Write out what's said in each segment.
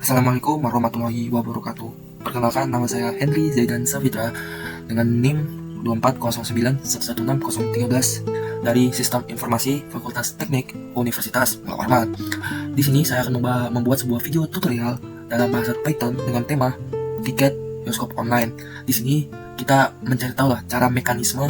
Assalamualaikum warahmatullahi wabarakatuh. Perkenalkan, nama saya Henry Zaidan Safitra dengan NIM 240911613 dari Sistem Informasi Fakultas Teknik Universitas Muhammad. Di sini saya akan membuat sebuah video tutorial dalam bahasa Python dengan tema tiket bioskop online. Di sini kita mencari tahu lah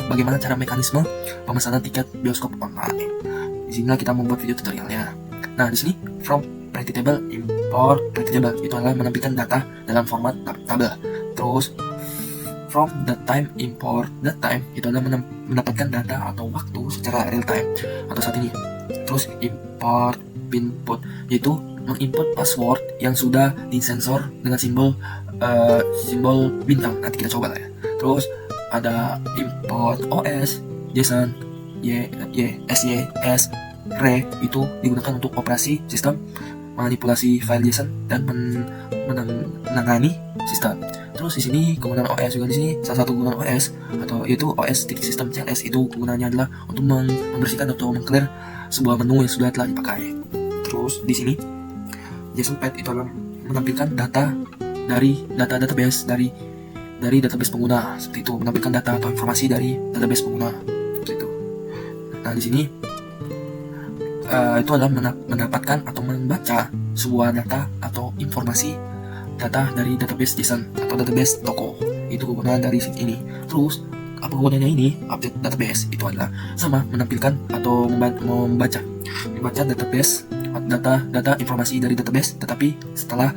bagaimana cara mekanisme pemesanan tiket bioskop online. Di sini kita membuat video tutorialnya. Nah, di sini from pretty table import pretty table itu adalah menampilkan data dalam format tabel. Terus from the time import the time itu adalah mendapatkan data atau waktu secara real time atau saat ini. Terus import input yaitu menginput password yang sudah disensor dengan simbol bintang. Nanti kita coba lah ya. Terus ada import OS JSON SYS Re itu digunakan untuk operasi sistem, manipulasi file JSON dan menangani sistem. Terus di sini kegunaan OS juga di sini salah satu kegunaan OS atau yaitu OS sistem CLS itu kegunaannya adalah untuk membersihkan atau mengclear sebuah menu yang sudah telah dipakai. Terus di sini JSON Pad itu adalah menampilkan data dari database dari database pengguna, seperti itu, menampilkan data atau informasi dari database pengguna seperti itu. Nah, di sini itu adalah mendapatkan atau membaca sebuah data atau informasi data dari database JSON atau database toko. Itu kegunaan dari sini. Terus apa kegunaannya ini? Update database itu adalah sama menampilkan atau membaca database data informasi dari database, tetapi setelah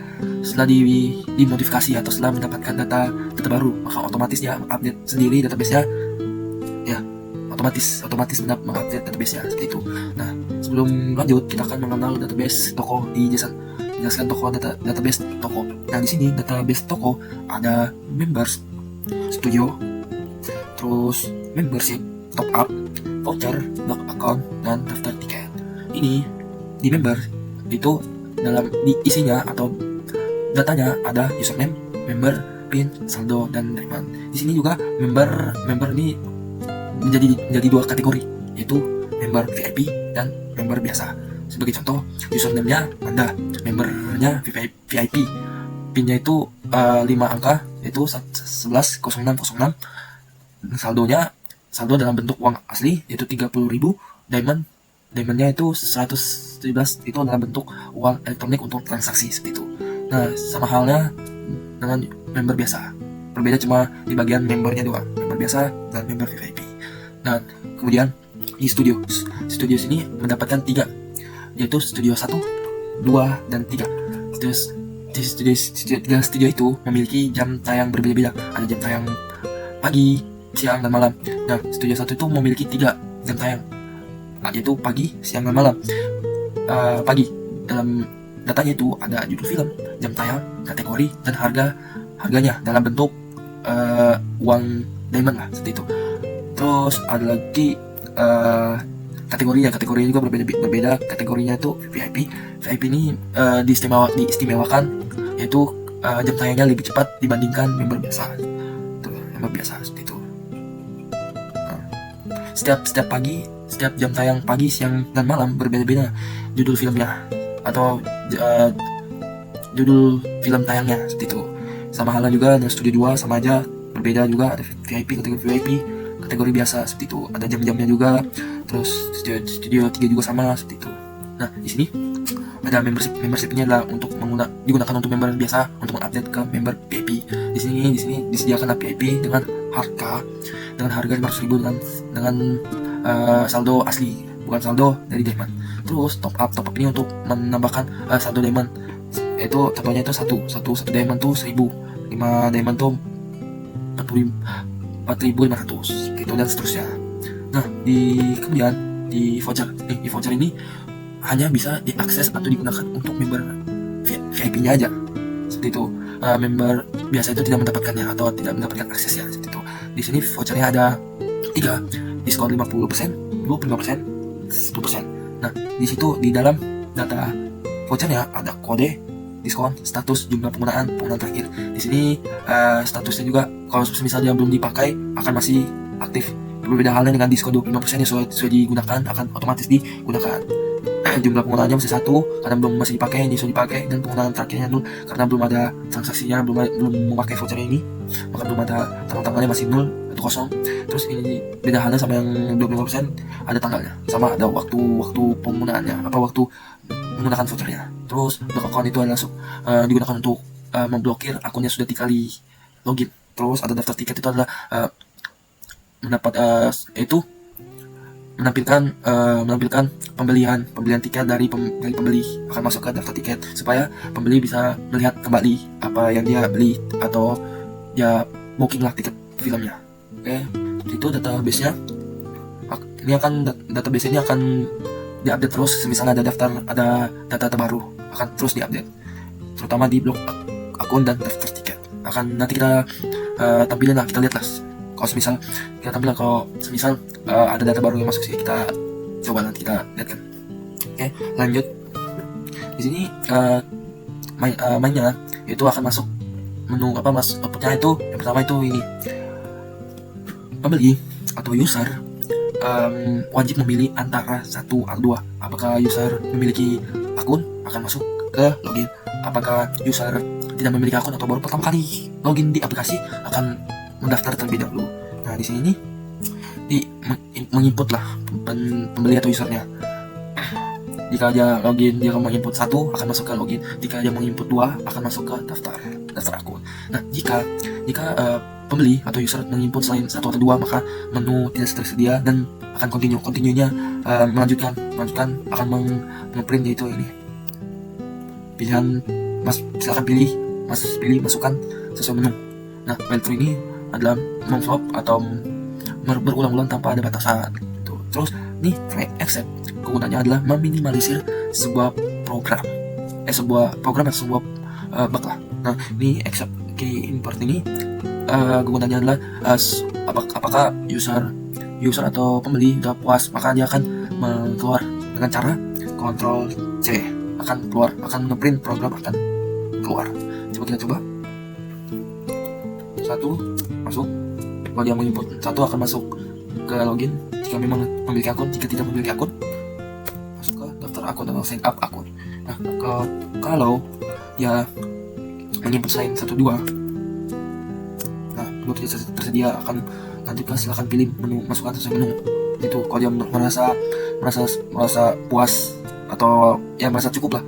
dimodifikasi atau setelah mendapatkan data baru, maka otomatis dia update sendiri database-nya, ya otomatis mengupdate database-nya seperti itu. Nah, sebelum lanjut kita akan mengenal database toko di JSON. Jelaskan database toko. Nah, di sini database toko ada members, studio, terus membership, top up, voucher, log account, dan daftar tiket. Ini di member itu dalam isinya atau datanya ada username, member, pin, saldo, dan diamond. Di sini juga member ini menjadi dua kategori, yaitu member VIP dan member biasa. Sebagai contoh, username-nya Anda, membernya VIP, pinnya itu 5 angka, yaitu 110606, saldo dalam bentuk uang asli yaitu 30.000, diamondnya itu 117, itu dalam bentuk uang elektronik untuk transaksi seperti itu. Nah, sama halnya dengan member biasa, berbeda cuma di bagian membernya doang, member biasa dan member VIP. Nah, kemudian di studio sini mendapatkan 3, yaitu studio 1, 2, dan 3. Studio itu memiliki jam tayang berbeda-beda. Ada jam tayang pagi, siang, dan malam. Nah, studio 1 itu memiliki 3 jam tayang, yaitu pagi, siang, dan malam. Pagi dalam datanya itu ada judul film, jam tayang, kategori, dan harganya dalam bentuk uang diamond lah seperti itu. Terus ada lagi kategorinya juga berbeda. Kategorinya itu VIP ini diistimewakan, yaitu jam tayangnya lebih cepat dibandingkan member biasa. Seperti itu. Setiap jam tayang pagi, siang, dan malam berbeda-beda judul filmnya atau judul film tayangnya seperti itu. Sama halnya juga dengan studio 2, sama aja, berbeda juga, ada kategori VIP, kategori biasa seperti itu. Ada jam-jamnya juga. Terus studio 3 juga sama seperti itu. Nah, di sini ada membership-nya adalah digunakan untuk member biasa untuk mengupdate ke member VIP. Di sini disediakan VIP dengan harga 500.000 dengan saldo asli, bukan saldo dari diamond. Terus top up ini untuk menambahkan saldo diamond. Itu contohnya itu satu diamond tuh 1.000, 5 diamond tuh 4.500 gitu, dan seterusnya. Nah, kemudian di voucher ini hanya bisa diakses atau digunakan untuk member VIP-nya aja seperti itu. Member biasa itu tidak mendapatkannya atau tidak mendapatkan aksesnya seperti itu. Di sini vouchernya ada 3, diskon 50%, 25%, 10%. Nah, di situ di dalam data vouchernya ada kode, diskon, status, jumlah penggunaan terakhir. Di sini statusnya juga kalau misalnya belum dipakai akan masih aktif. Berbeda halnya dengan diskon 25% yang sesuai digunakan akan otomatis digunakan. jumlah penggunaannya masih 1 karena belum masih dipakai, ini sudah dipakai, dan penggunaan terakhirnya 0 karena belum ada transaksinya, belum memakai voucher ini, maka belum ada tanggalnya masih 0 atau kosong. Terus ini beda halnya sama yang 25%, ada tanggalnya, sama ada waktu penggunaannya, waktu menggunakan vouchernya. Terus block account itu adalah digunakan untuk memblokir akunnya sudah 3 kali login. Terus ada daftar tiket, itu adalah menampilkan pembelian tiket dari pembeli akan masuk ke daftar tiket supaya pembeli bisa melihat kembali apa yang dia beli atau dia booking lah tiket filmnya. Oke, itu database-nya. Database ini akan diupdate terus, misalnya ada data terbaru akan terus diupdate, terutama di blok akun dan daftar tiket. Nanti kita tampilin lah, kita lihat lah. Kalau misal kita tampilkan, kalau misal ada data baru yang masuk sih, kita coba nanti kita lihat kan. Oke, lanjut. Di sini mainnya itu akan masuk menu outputnya itu yang pertama itu ini, pembeli atau user wajib memilih antara 1 atau 2. Apakah user memiliki akun akan masuk ke login, apakah user tidak memiliki akun atau baru pertama kali login di aplikasi akan mendaftar terlebih dahulu. Nah, di sini menginput lah pembeli atau usernya. Jika dia login, dia mau input 1 akan masuk ke login. Jika dia mau input 2 akan masuk ke daftar akun. Nah, jika pembeli atau user menginput selain 1 atau 2, maka menu tidak tersedia dan akan continuenya melanjutkan akan mengprint yaitu ini pilihan silakan pilih masukkan sesuai menu. Nah, filter ini adalah non-stop atau berulang-ulang tanpa ada batasan gitu. Terus nih try accept, kegunaannya adalah meminimalisir sebuah program atau sebuah bug lah. Nah, ini accept key import ini kegunaannya adalah apakah user atau pembeli udah puas, maka dia akan keluar dengan cara Ctrl C, akan ngeprint program, akan keluar. Coba kita coba. 1 masuk, kalau dia menginput 1 akan masuk ke login jika memang memiliki akun, jika tidak memiliki akun masuk ke daftar akun atau sign up akun. Nah, kalau dia menginput selain 1 2, nah menu tidak tersedia akan lanjutkan, silahkan pilih menu, masukkan sesuai menu. Itu kalau dia merasa puas atau ya merasa cukup lah,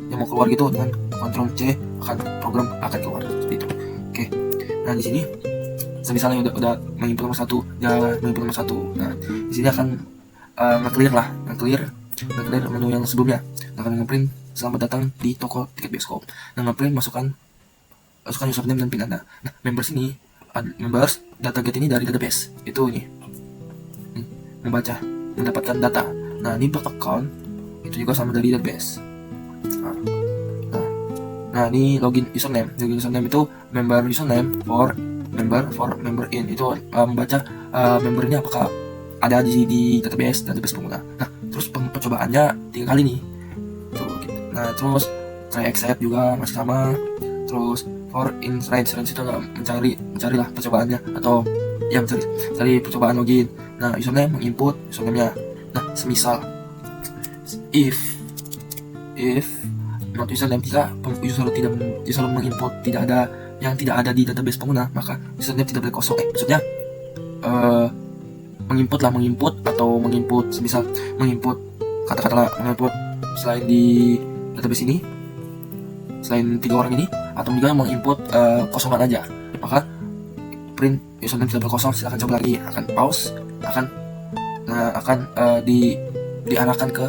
yang mau keluar gitu, dengan Ctrl C program akan keluar seperti itu. Oke. Nah, di sini misalnya udah menginput nomor 1, nah di sini akan nge-clear menu yang sebelumnya, akan nge-print selamat datang di toko tiket bioskop. Nah, nge-print masukkan username dan PIN Anda. Nah, members data get ini dari database itu ini mendapatkan data. Nah, ini block account itu juga sama dari database. Nah, ini login username itu member username for member in, itu membaca member ini apakah ada di database pengguna. Nah, terus percobaannya 3 kali nih. Nah, terus try accept juga masih sama. Terus for inside itu mencari lah percobaannya, atau ya mencari percobaan login. Nah, username menginput username-nya. Nah, semisal if not username, jika user menginput tidak ada di database pengguna, maka username tidak boleh kosong. Maksudnya menginput atau semisal menginput kata-kata menginput selain di database ini, selain 3 orang ini, atau juga menginput kosongan aja, maka print username tidak boleh kosong. Silahkan coba lagi, akan pause, akan diarahkan ke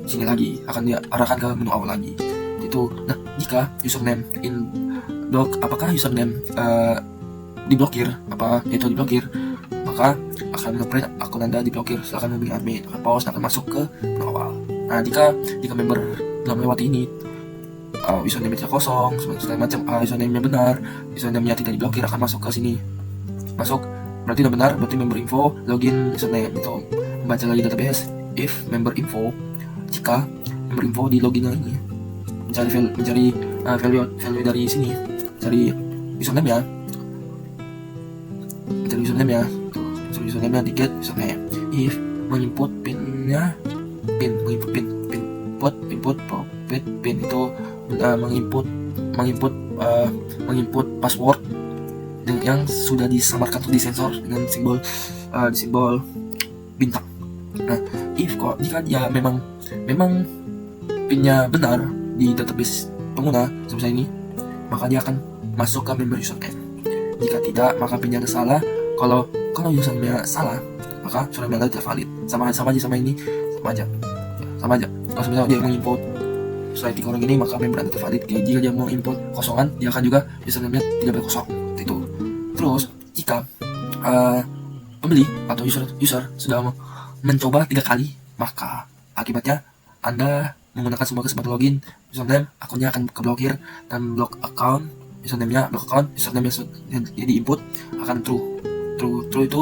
sini lagi, akan diarahkan ke menu awal lagi itu. Nah, jika username in doc, apakah username diblokir, maka akan ngeprint akun Anda diblokir. Silahkan hubungi admin, akan pause, akan masuk ke menu awal. Nah, jika member telah melewati ini, username-nya kosong, segala macam, username-nya benar, username-nya tidak diblokir, akan masuk ke sini. Masuk berarti udah benar, berarti member info login username itu membaca lagi database. If member info, jika member info di login ini mencari value dari sini, cari username-nya, tiket username. If menginput PIN-nya menginput input profit pin itu menginput password yang sudah disamarkan atau disensor dengan simbol bintang. Nah, jika dia memang pinnya benar di database pengguna sebesar ini, maka dia akan masuk ke member username. Jika tidak, maka pinnya ada salah. Kalau username salah, maka username tidak valid. Sama aja kalau misalnya dia menginput slide 3 orang ini, maka member Anda tidak valid. Jika dia mau input kosongan, dia akan juga username-nya tidak boleh kosong. Itu. Terus jika pembeli atau user sudah mencoba 3 kali, maka akibatnya Anda menggunakan semua kesempatan login, username, akunnya akan keblokir, dan block account, username yang diinput akan true itu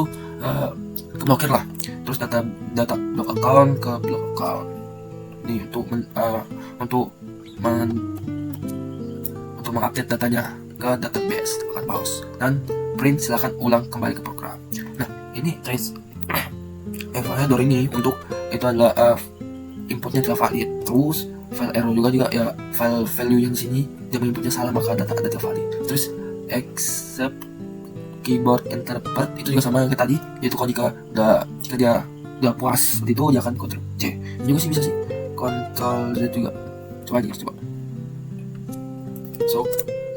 keblokir lah. Terus data block account ke block account ini untuk mengupdate datanya ke database akan pause dan print. Silakan ulang kembali ke program. Nah, ini guys, Evaluator ini untuk itu adalah inputnya tidak valid. Terus file error juga ya, file value yang di sini dia inputnya salah, maka data Anda tidak valid. Terus accept keyboard interpret itu juga sama yang tadi, yaitu kalau jika dia udah puas seperti itu, dia akan Ctrl C. Ini juga sih bisa sih Ctrl Z juga. Coba. So,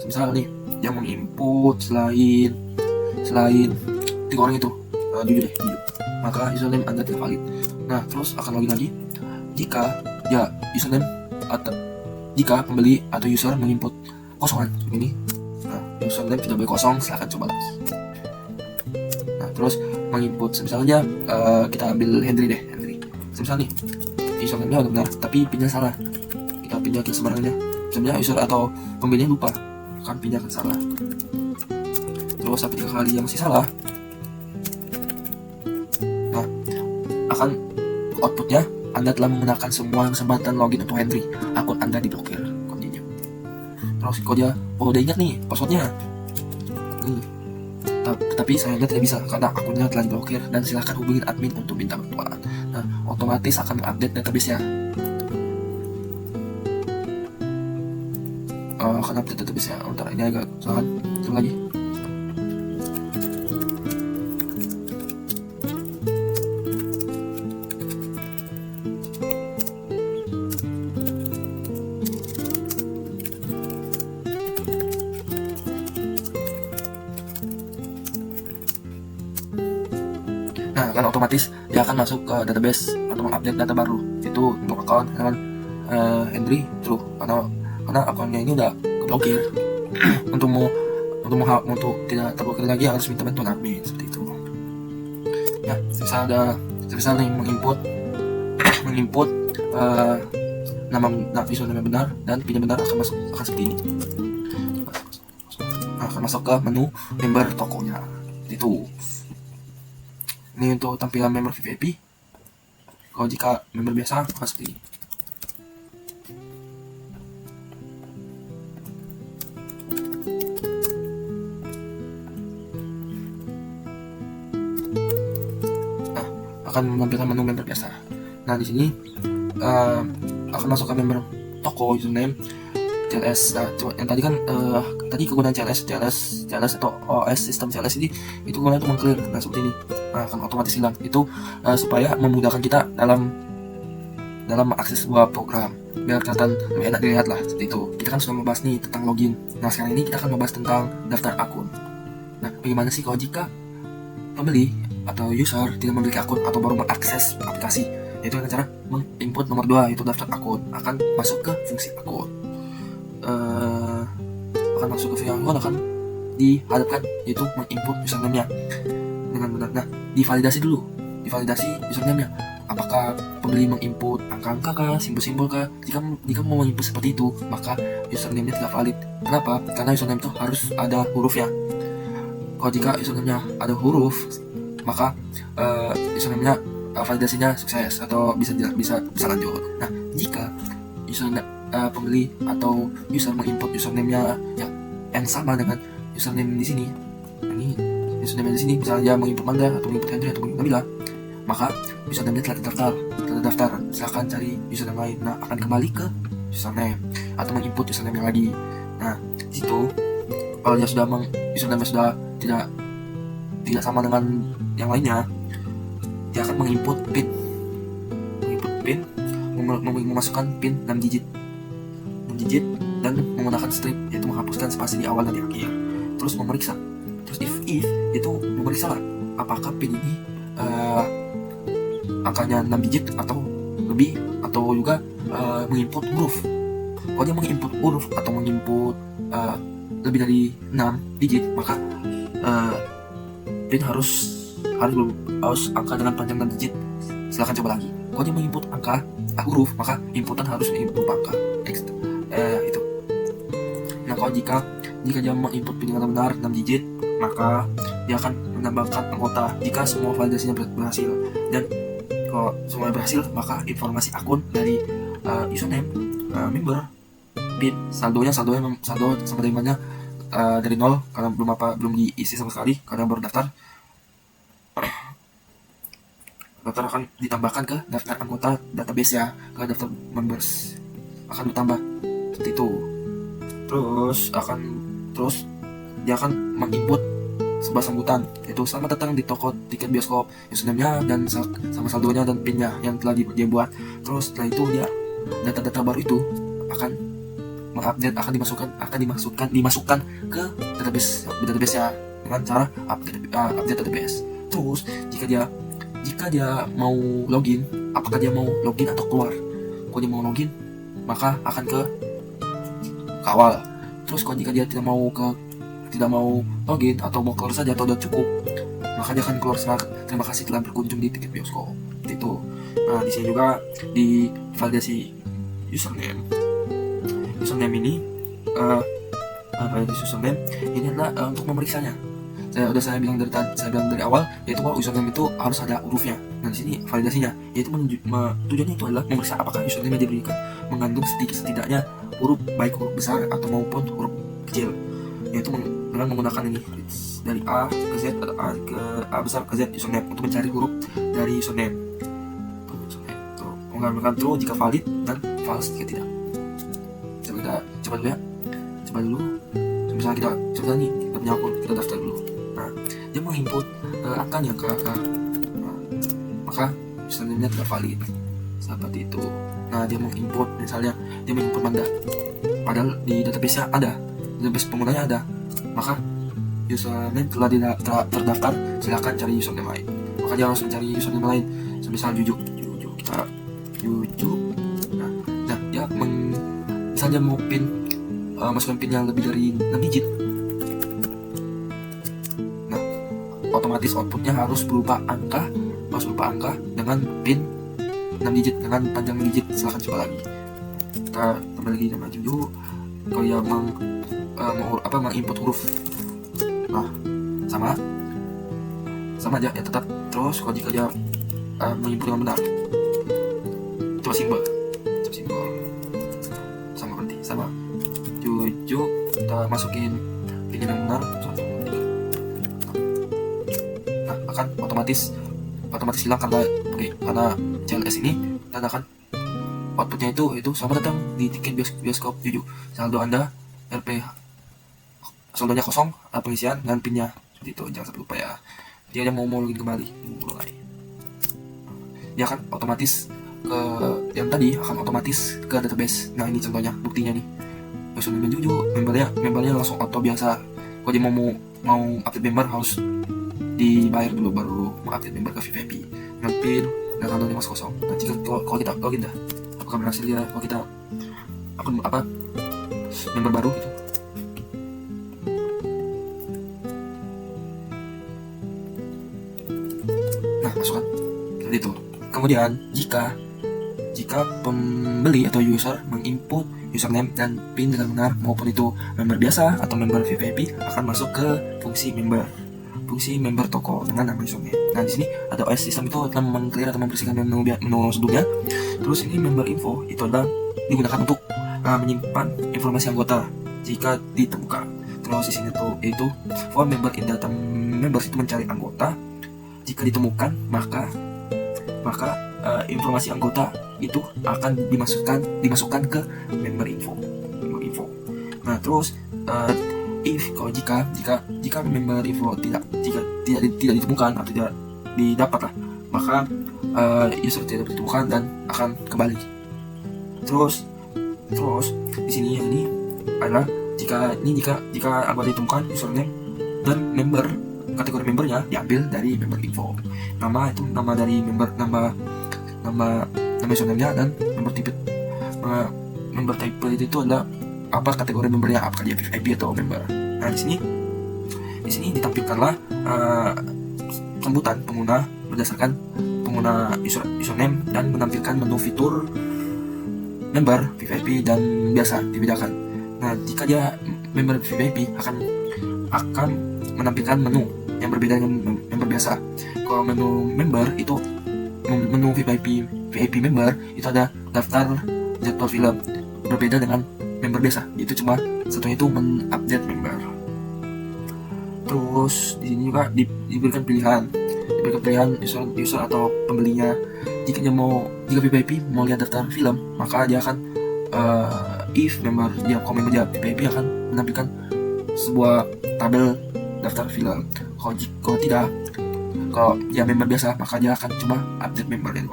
misal nih dia menginput selain 3 orang itu jujur, maka username Anda tidak valid. Nah, terus akan login lagi jika username atau jika pembeli atau user menginput kosongan ini. Nah, username tidak boleh kosong, silahkan coba lagi. Nah, terus menginput misalnya kita ambil Henry. Misalnya nih username-nya udah benar tapi pinnya salah, kita pindah ke sembarangannya. Misalnya user atau pembelinya lupa, kan pindah ke salah. Terus sampai 3 kali yang masih salah, nah akan outputnya Anda telah menggunakan semua kesempatan login untuk Henry, akun Anda diblokir. Continue. Terus kalau dia udah ingat nih passwordnya, tetapi sayangnya tidak bisa karena akunnya telah diblokir, dan silahkan hubungi admin untuk minta bantuan. Nah, otomatis akan mengupdate database-nya. Akan update database-nya. Bentar, ini agak salah. Coba lagi. Nah, kan otomatis dia akan masuk ke database atau mengupdate data baru. Itu untuk account Henry true karena akunnya ini udah keblokir. untuk tidak terblokir lagi harus minta bantuan admin seperti itu. Ya, misal nih menginput nama username benar dan pinnya benar, akan seperti ini. Akan masuk ke menu member tokonya. Itu. Ini untuk tampilan member VIP. Kalau jika member biasa pasti. Nah, akan menampilkan menu member biasa. Nah, di sini akan masuk ke member toko username CLS. Nah, yang tadi kan tadi kegunaan CLS atau OS sistem CLS ini itu kegunaan untuk mengclear. Nah, seperti ini. Nah, akan otomatis hilang. Itu supaya memudahkan kita dalam akses sebuah program, biar kelihatan lebih enak dilihat lah, seperti itu. Kita kan sudah membahas nih tentang login. Nah, sekarang ini kita akan membahas tentang daftar akun. Nah, bagaimana sih kalau jika pembeli atau user tidak memiliki akun atau baru mengakses aplikasi? Yaitu dengan cara menginput nomor 2, yaitu daftar akun. Akan masuk ke fungsi akun. Akan masuk ke fungsi akun, akan dihadapkan yaitu menginput username-nya dengan benar. Nah, divalidasi dulu. Username-nya. Apakah pembeli menginput angka-angka kah, simbol-simbol kah? Jika mau menginput seperti itu, maka username-nya tidak valid. Kenapa? Karena username itu harus ada hurufnya. Kalau jika username-nya ada huruf, maka username-nya validasinya sukses atau bisa lanjut. Nah, jika pembeli atau user menginput username-nya yang sama dengan username di sini, ini username di sini, misalnya dia menginput Manda atau menginput Hendry atau menginput Nabila, maka username-nya telah terdaftar, silahkan cari username lain. Nah, akan kembali ke username atau menginput username yang lagi. Nah, situ kalau dia sudah username sudah tidak sama dengan yang lainnya, dia akan menginput pin, memasukkan pin 6 digit dan menggunakan strip, yaitu menghapuskan spasi di awal dan di akhir. Terus memeriksa, terus if itu memeriksa lah apakah pin ini angkanya 6 digit atau lebih, atau juga menginput huruf. Kalau dia menginput huruf atau menginput lebih dari 6 digit, maka pin harus angka dengan panjang 6 digit. Silahkan coba lagi. Kalau dia menginput angka huruf, maka inputan harus berupa angka itu. Nah, kalau jika dia menginput pin dengan benar 6 digit, maka dia akan menambahkan anggota jika semua validasinya berhasil. Dan kalau semuanya berhasil, maka informasi akun dari username, member, pin, saldo sama darinya dari 0 karena belum diisi sama sekali karena baru daftar akan ditambahkan ke daftar anggota database ya, ke daftar members akan ditambah seperti itu. Terus dia akan menginput sebuah sambutan, yaitu selamat datang di toko tiket bioskop, username-nya dan sama saldonya dan pinnya yang telah dia buat. Terus setelah itu dia data-data baru itu akan dimasukkan ke database ya dengan cara update database. Terus jika dia mau login, apakah dia mau login atau keluar? Kalau dia mau login, maka akan ke awal. Terus kalau jika dia tidak mau login atau mau keluar saja atau udah cukup, maka dia akan keluar setelah terima kasih telah berkunjung di tiket bioskop. Itu. Nah, di sini juga di validasi username ini validasi username ini adalah untuk memeriksanya. Saya bilang dari awal, yaitu kalau username itu harus ada hurufnya. Nah, di sini validasinya, yaitu tujuannya itu adalah memeriksa apakah username yang diberikan mengandung setidaknya huruf, baik huruf besar atau maupun huruf kecil, yaitu dengan menggunakan ini dari A ke Z atau A besar ke Z username untuk mencari huruf dari username. Mengambilkan true jika valid dan false jika tidak. Kita coba dulu. Misalnya kita punya akun, kita daftar dulu. Nah, dia menginput angkanya ke maka username-nya tidak valid seperti itu. Nah, dia menginput Manda, padahal di database-nya ada, database penggunanya ada, maka username telah terdaftar, silakan cari username lain. Maka dia harus mencari username lain, semisal Juju, kita Juju. Nah, dia misalnya mau masukkan pin yang lebih dari 6 digit. Nah, otomatis outputnya harus berupa angka dengan pin 6 digit dengan panjang digit. Silahkan coba lagi. Kita tambah lagi nama Juju. Kalau yang menginput huruf, nah sama aja ya, tetap. Terus kalau jika dia menginput dengan benar, coba simbol sama Juju, kita masukin pin yang benar. Nah, akan otomatis hilang karena CLS ini, dan akan outputnya itu sama datang di tiket bioskop Juju. Saldo Anda saldonya kosong, pengisian dan pinnya seperti itu. Jangan sampai lupa ya. Dia mau login kembali, mulai. Dia akan otomatis yang tadi akan otomatis ke database. Nah, ini contohnya, buktinya nih. Username Juju, membernya langsung auto biasa. Kalau dia mau update member harus dibayar dulu baru mengupdate member ke VIP. Dengan pin dan saldonya masih kosong. Nah, jika kalau kita login dah, apakah berhasil ya? Kalau kita akun member baru gitu. Nah, masukkan seperti itu. Kemudian jika pembeli atau user menginput username dan pin dengan benar, maupun itu member biasa atau member VIP, akan masuk ke fungsi member toko dengan nama username. Nah, di sini ada OS sistem itu telah meng-clear atau membersihkan menu sebelumnya. Terus ini member info itu adalah digunakan untuk menyimpan informasi anggota jika ditemukan. Terus di sini itu for member in data members itu mencari anggota. Jika ditemukan, maka informasi anggota itu akan dimasukkan ke member info. Nah terus kalau jika member info tidak ditemukan atau tidak didapat lah, maka user tidak ditemukan dan akan kembali. Terus di sini yang ini adalah jika anggota ditemukan, username dan kategori membernya diambil dari member info. Nama dari member, nama username-nya, dan member type itu adalah apa kategori membernya, apakah dia VIP atau member. Nah di sini ditampilkanlah sambutan pengguna berdasarkan pengguna username dan menampilkan menu fitur member VIP dan biasa dibedakan. Nah jika dia member VIP akan menampilkan menu yang berbeda dengan member biasa. Kalau menu member itu, menu VIP member itu ada daftar jadwal film, berbeda dengan member biasa. Itu cuma satunya itu mengupdate member. Terus di sini juga diberikan pilihan user atau pembelinya. Jika VIP mau lihat daftar film, maka dia akan kalau member dia VIP akan menampilkan sebuah tabel daftar film. Kalau tidak, kalau dia member biasa, maka dia akan cuma update member dan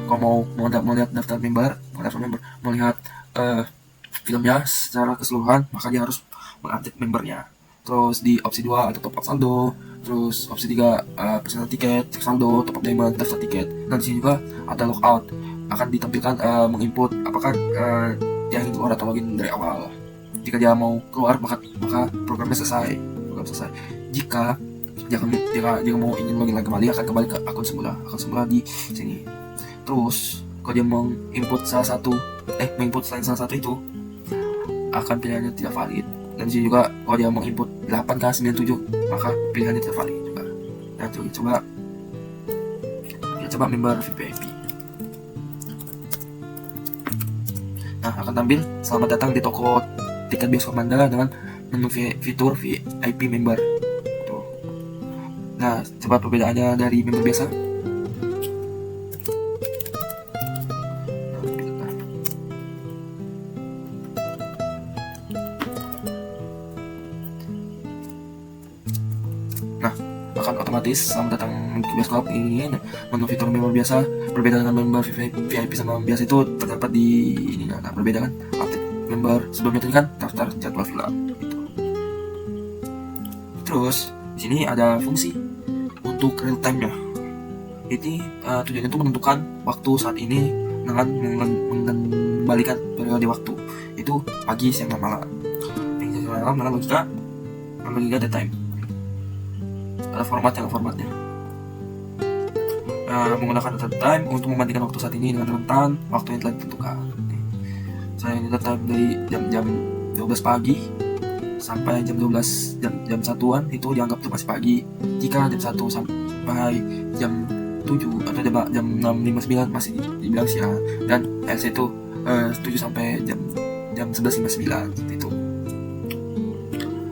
kalau mau lihat daftar member, mau lihat filmnya secara keseluruhan, maka dia harus mengupdate membernya. Terus di opsi 2 ada top up saldo, terus opsi 3 pesanan tiket, cek saldo, top up diamond, daftar tiket. Nah di sini juga ada logout, akan ditampilkan menginput apakah dia ingin keluar atau login dari awal. Jika dia mau keluar, maka programnya selesai. Jika mau ingin login lagi kembali, akan kembali ke akun semula di sini. Terus kalau dia menginput menginput selain salah satu itu, akan pilihannya tidak valid. Dan sini juga kalau dia menginput 8K97, maka pilihannya tidak valid juga. Nah coba member VIP. Nah akan tampil selamat datang di toko tiket bioskop Mandala dengan menu fitur VIP member. Tuh. Nah coba perbedaannya dari member biasa. Nah, akan otomatis selamat datang ke bioskop. Ini menu fitur member biasa berbeda dengan member VIP sama biasa itu terdapat di ini. Nah, berbeda kan? Update member sebelumnya tadi kan daftar jadwal film gitu. Terus di sini ada fungsi untuk real time-nya. Ini tujuannya itu menentukan waktu saat ini dengan mengembalikan periode waktu. Itu pagi, siang, dan malam. Yang malam dengan logika daytime. Ada formatnya. Menggunakan data time untuk membandingkan waktu saat ini dengan rentan waktu yang telah ditentukan. Saya data time dari jam 12 pagi sampai jam 12 jam 1-an itu dianggap itu masih pagi. Jika jam 1 sampai jam 7 atau jam 6.59 masih dibilang siang, dan LC itu 7 sampai jam 11.59 seperti itu.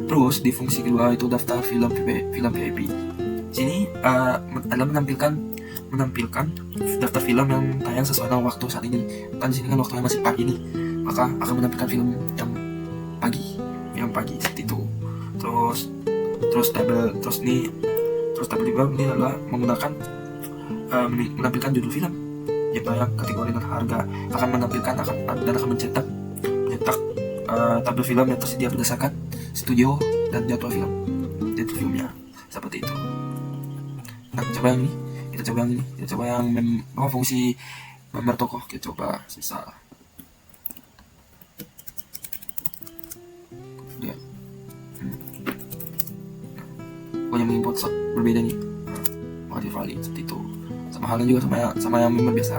Terus di fungsi kedua itu daftar film VIP. Sini adalah menampilkan daftar film yang tayang sesuai dengan waktu saat ini. Kan di sini kan waktunya masih pagi nih, maka akan menampilkan film yang pagi seperti itu. Terus tabel juga ini adalah menggunakan menampilkan judul film yang tayang, kategori dan harga. Akan mencetak tabel film yang tersedia berdasarkan studio dan jadwal filmnya seperti itu. Nah kita coba yang fungsi member tokoh. Kita coba misal dia yang menginput berbeda nih, valid seperti itu. Sama halnya juga sama yang member biasa.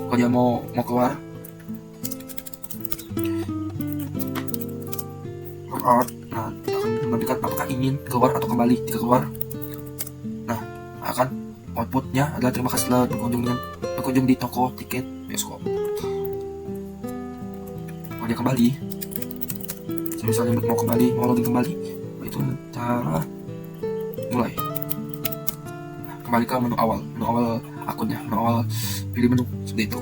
Kalau dia mau keluar, logout, nah akan menampilkan apakah ingin keluar atau kembali. Jika keluar, nah akan outputnya adalah terima kasih telah berkunjung di toko tiket bioskop. Kalau dia kembali, misalnya mau login kembali, itu cara mulai. Kembali ke menu awal akunnya, mengawal pilih menu seperti itu.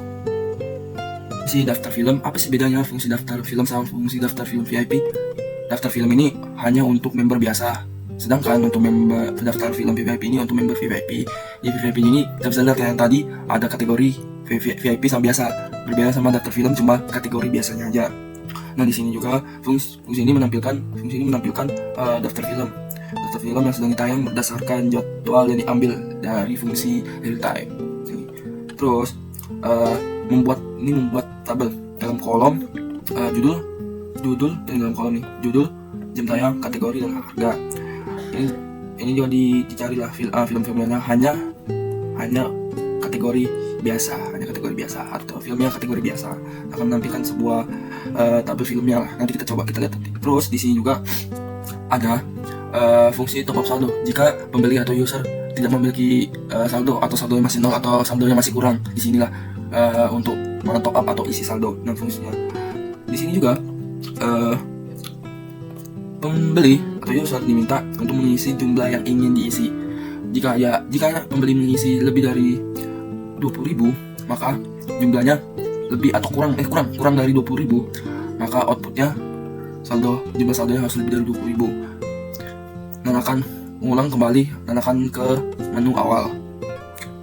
Si daftar film, apa sih bedanya fungsi daftar film sama fungsi daftar film VIP? Daftar film ini hanya untuk member biasa, sedangkan untuk member daftar film VIP ini untuk member VIP. Di VIP ini kita bisa lihat yang tadi ada kategori VIP sama biasa, berbeda sama daftar film cuma kategori biasanya aja. Nah di sini juga fungsi ini menampilkan daftar film yang sedang ditayang berdasarkan jadwal yang diambil dari fungsi real time. Terus membuat tabel dalam kolom judul dan dalam kolom nih judul, jam tayang, kategori dan harga. Ini juga dicari lah film-filmnya hanya kategori biasa atau filmnya kategori biasa, akan menampilkan sebuah tabel filmnya lah. Nanti kita lihat nanti. Terus di sini juga ada fungsi top up saldo. Jika pembeli atau user tidak memiliki saldo atau saldonya masih nol atau saldonya masih kurang, di sinilah untuk top up atau isi saldo dan fungsinya. Di sini juga pembeli atau user diminta untuk mengisi jumlah yang ingin diisi. Jika pembeli mengisi lebih dari 20.000, maka jumlahnya lebih atau kurang dari 20.000, maka outputnya jumlah saldonya harus lebih dari 20.000. Dan akan mengulang kembali dan akan ke menu awal.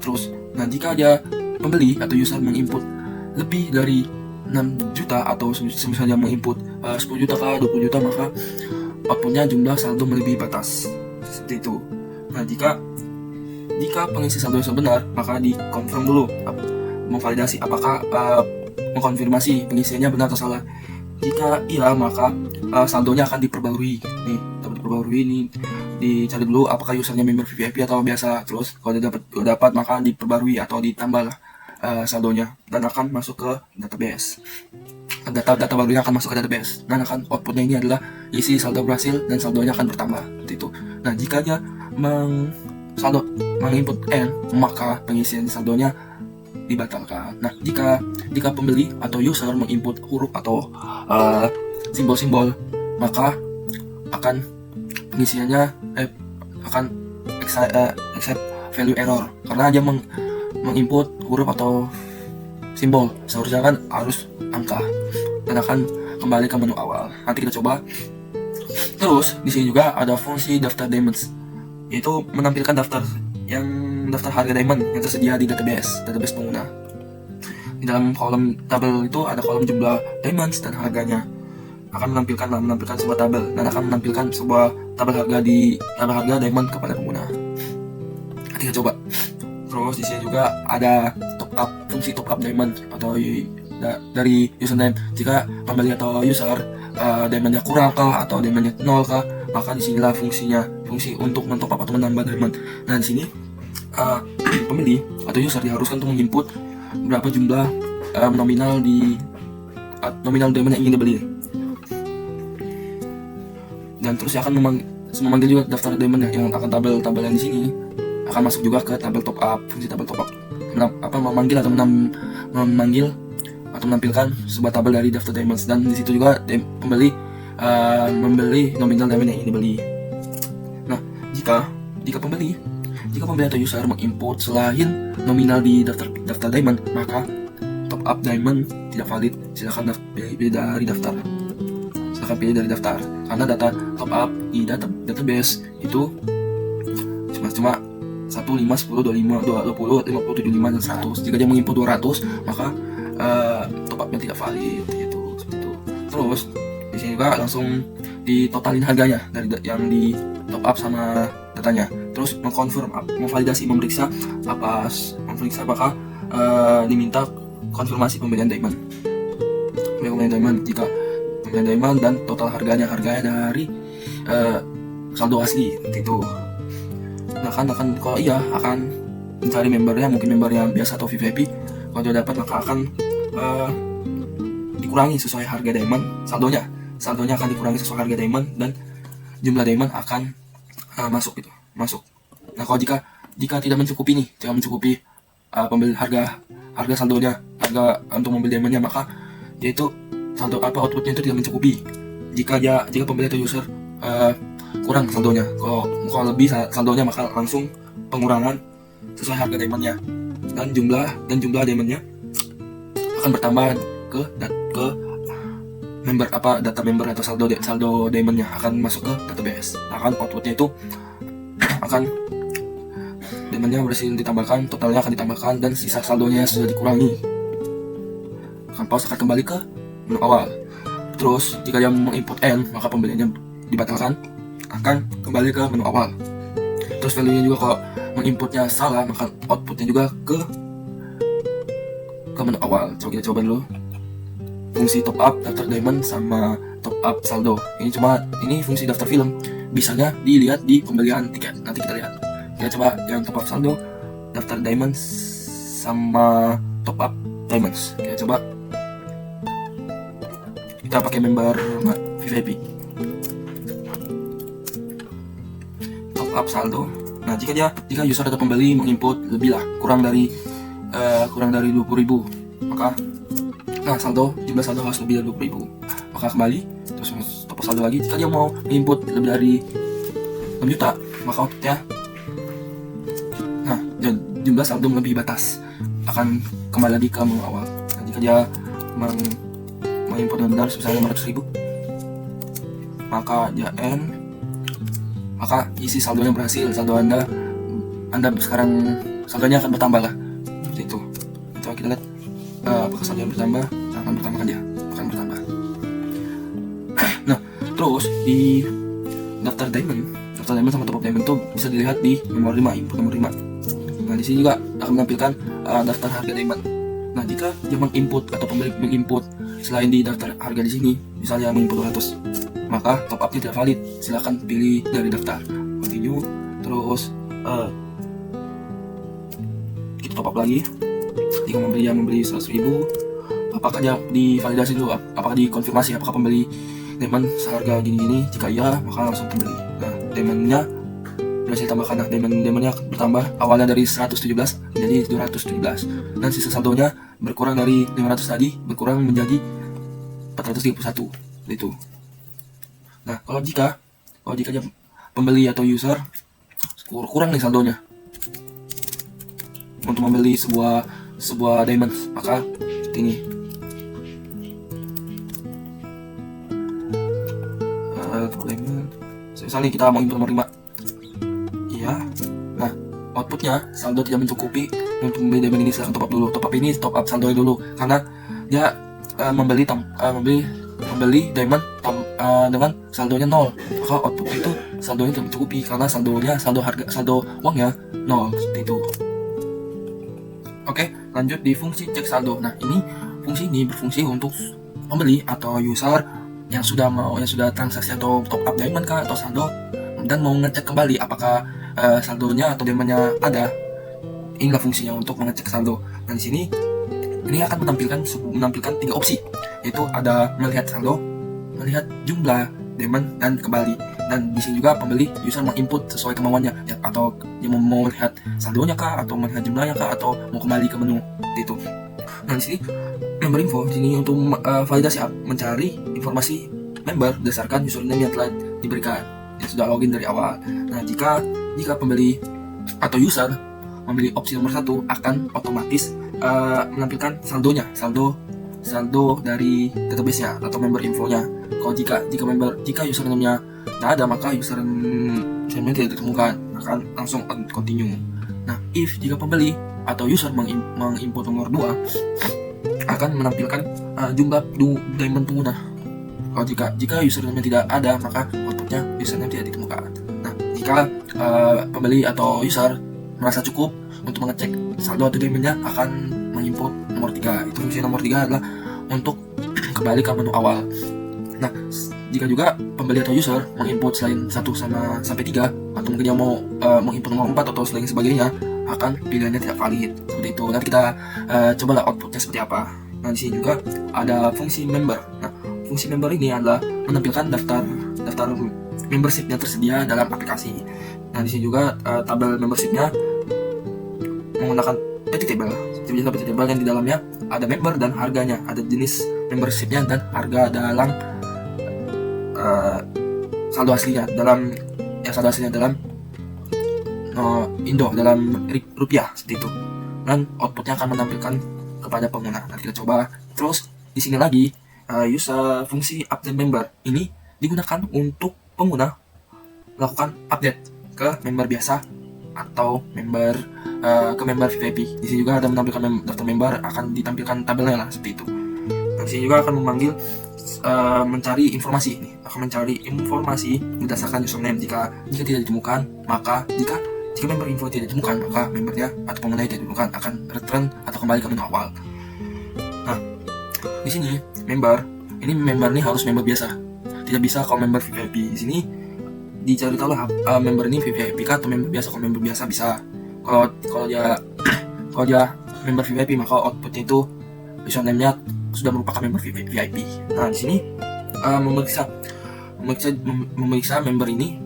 Terus, jika dia pembeli atau user menginput lebih dari 6 juta atau misalnya menginput 10 juta kah 20 juta, maka outputnya jumlah saldo melebihi batas. Seperti itu. Nah, jika pengisi saldo yang benar, maka dikonfirm dulu, memvalidasi apakah mengkonfirmasi pengisiannya benar atau salah. Jika iya, maka saldonya akan diperbarui. Nih, diperbarui ini dicari dulu apakah usernya member VIP atau biasa. Terus kalau dapat maka diperbarui atau ditambah lah saldonya dan akan masuk ke database. Data barunya akan masuk ke database dan akan outputnya ini adalah isi saldo berhasil dan saldonya akan bertambah seperti itu. Nah, jika dia menginput N, maka pengisian saldonya dibatalkan. Nah, jika pembeli atau user menginput huruf atau simbol-simbol, maka akan pengisiannya akan accept value error karena dia menginput huruf atau simbol, seharusnya kan harus angka, dan akan kembali ke menu awal. Nanti kita coba. Terus di sini juga ada fungsi daftar diamonds, yaitu menampilkan daftar harga diamond yang tersedia di database pengguna. Di dalam kolom tabel itu ada kolom jumlah diamonds dan harganya. Akan menampilkan sebuah tabel dan akan menampilkan sebuah tabel harga diamond kepada pengguna. Nanti kita coba. Terus di sini juga ada fungsi top up diamond atau dari username. Jika pembeli atau user diamondnya kurang kah atau diamondnya 0 kah, maka disinilah fungsi untuk mentop up atau menambah diamond. Nah, di sini pembeli atau user diharuskan untuk menginput berapa jumlah nominal diamond yang ingin dibeli. Dan terus akan memanggil juga daftar diamond yang akan tabel yang di sini akan masuk juga ke tabel top up. Fungsi tabel top up memanggil atau menampilkan sebuah tabel dari daftar diamonds, dan di situ juga pembeli membeli nominal diamond yang ingin dibeli. Nah, jika pembeli atau user menginput selain nominal di daftar diamond, maka top up diamond tidak valid. Silakan pilih dari daftar karena data top up di database itu cuma 1, 5, 10, 25, 20, 50, 75, dan 100. Jika dia menginput 200, maka top up-nya tidak valid, gitu, seperti itu. Terus di sini juga langsung ditotalin harganya dari yang di top up sama datanya. Terus memvalidasi, memeriksa apakah diminta konfirmasi pembelian diamond. Jika pembelian diamond dan total harganya dari saldo asli, gitu. Nah, kalau iya akan mencari membernya, mungkin member yang biasa atau VIP. Kalau dia dapat, maka akan dikurangi sesuai harga diamond. Saldonya akan dikurangi sesuai harga diamond dan jumlah diamond akan masuk. Nah, kalau jika tidak mencukupi pembeli harga saldonya, harga untuk membeli diamondnya, maka yaitu saldo outputnya itu tidak mencukupi. Jika pembeli atau user kurang saldonya, kalau lebih saldonya, maka langsung pengurangan sesuai harga diamondnya. dan jumlah diamondnya akan bertambah ke member data member atau saldo diamondnya akan masuk ke database. Akan outputnya itu akan diamondnya berhasil ditambahkan, totalnya akan ditambahkan, dan sisa saldonya sudah dikurangi. Pause akan kembali ke menu awal. Terus jika dia menginput N, maka pembeliannya dibatalkan, akan kembali ke menu awal. Terus value-nya juga kalau menginputnya salah, maka outputnya juga ke menu awal. Coba kita coba dulu fungsi top up daftar diamond sama top up saldo. Ini fungsi daftar film, bisanya dilihat di pembelian tiket. Nanti kita lihat. Kita coba yang top up saldo, daftar diamond sama top up diamonds. Kita coba. Kita pakai member VIP. Top up saldo. Nah, jika user atau pembeli menginput lebih lah kurang dari 20.000, maka jumlah saldo harus lebih dari 20.000. Maka kembali terus top up saldo lagi. Jika dia mau menginput lebih dari 6 juta, maka outputnya jumlah saldo melebihi batas akan kembali lagi ke menu awal. Nah, jika dia menginput benar sebesar 500.000, maka dia N, maka isi saldonya berhasil. Saldo anda sekarang saldonya akan bertambah lah, seperti itu. Coba kita lihat apakah saldonya bertambah. Akan bertambah kan, dia akan bertambah. Nah, terus di daftar diamond sama top up diamond itu bisa dilihat di nomor 5, input nomor 5. Nah, di sini juga akan menampilkan daftar harga diamond. Nah, jika dia menginput atau pembeli menginput selain di daftar harga di sini, misalnya menginput 200, maka top up-nya tidak valid. Silakan pilih dari daftar. Continue. Terus kita top up lagi. Jika membeli 100.000, apakah dia divalidasi dulu? Apakah dikonfirmasi apakah pembeli diamond seharga gini-gini? Jika iya, maka langsung pembeli. Nah, diamondnya berhasil tambahkan. Nah, diamondnya bertambah awalnya dari 117 menjadi 217, dan sisa saldonya berkurang dari 500 tadi berkurang menjadi 431 itu. Nah, kalau jika dia pembeli atau user kurang nih saldonya untuk membeli sebuah diamond, maka seperti ini. Misalnya kita mau input nomor 5. Iya. Nah, outputnya saldo tidak mencukupi untuk membeli diamond ini. Silahkan top up dulu. Top up saldonya dulu, karena dia membeli diamond dengan saldonya 0. Maka output itu saldonya tidak mencukupi karena saldo uangnya 0, seperti itu. Oke, lanjut di fungsi cek saldo. Nah, fungsi ini berfungsi untuk pembeli atau user yang sudah transaksi atau top up diamond kah atau saldo, dan mau ngecek kembali apakah saldonya atau diamondnya ada. Inilah fungsinya untuk mengecek saldo. Nah, di sini ini akan menampilkan 3 opsi, yaitu ada melihat saldo, melihat jumlah diamond, dan kembali. Dan di sini juga pembeli user menginput sesuai kemauannya, ya, atau dia mau melihat saldonya kah, atau melihat jumlahnya kah, atau mau kembali ke menu itu. Nah, di sini member info di sini untuk validasi mencari informasi member berdasarkan username yang telah diberikan, yang sudah login dari awal. Nah, jika pembeli atau user memilih opsi nomor 1, akan otomatis menampilkan saldo dari database-nya atau member infonya. Kalau jika username-nya tidak ada, maka username-nya tidak ditemukan, akan langsung continue. Nah, jika pembeli atau user menginput nomor 2, akan menampilkan jumlah diamond pengguna. Kalau jika username tidak ada, maka outputnya username tidak ditemukan. Nah, jika pembeli atau user merasa cukup untuk mengecek saldo atau diamondnya, akan menginput nomor 3. Itu fungsi nomor 3 adalah untuk kembali ke menu awal. Nah, jika juga pembeli atau user menginput selain 1 sampai 3, atau mungkin dia mau menginput nomor 4 atau selain sebagainya, akan pilihannya tidak valid. Seperti itu. Nanti kita cobalah outputnya seperti apa. Nah, di sini juga ada fungsi member. Nah, fungsi member ini adalah menampilkan daftar membership yang tersedia dalam aplikasi. Nah, di sini juga tabel membershipnya menggunakan petit table yang di dalamnya ada member dan harganya, ada jenis membershipnya dan harga dalam saldo aslinya dalam Indo dalam rupiah, seperti itu. dan outputnya akan menampilkan kepada pengguna. Nanti kita coba. Terus di sini lagi fungsi update member ini digunakan untuk pengguna melakukan update ke member biasa atau member ke member VIP. Di sini juga ada menampilkan daftar member, akan ditampilkan tabelnya lah seperti itu. Nah, di sini juga akan memanggil mencari informasi. Ini akan mencari informasi berdasarkan username. Jika tidak ditemukan, maka jika member info tidak ditemukan, maka membernya atau pengguna tidak ditemukan akan return atau kembali ke menu awal. Nah, di sini member ini harus member biasa. Tidak bisa kalau member VIP. Di sini dicari tahu lah member ini VIP kah atau member biasa. Kalau member biasa bisa. Kalau dia member VIP, maka outputnya itu username-nya sudah merupakan member VIP. Nah, di sini memeriksa member ini